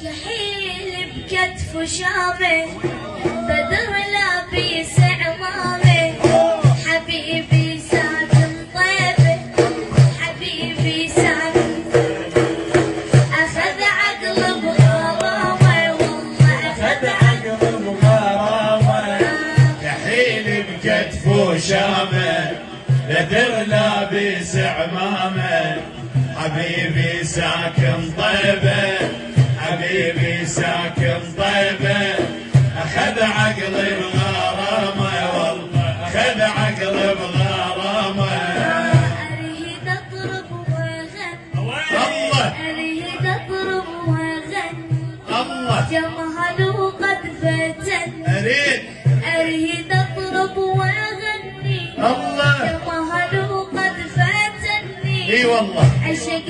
يحيل بكتف شامه بدر لابس عمامه حبيبي ساكن طيبه حبيبي ساكن اخذ عقل بغرامه والله اخذ عقل بغرامه يحيل بكتف شامه بدر لابس عمامه حبيبي ساكن طيبه حبيبي ساكن طيبه اخذ عقلي بغرامه والله اخذ عقلي بغرامه اريد اطرب واغني الله اريد اطرب واغني الله جمال وقد فتني اريد اطرب واغني الله جمال وقد فتني اي والله عشق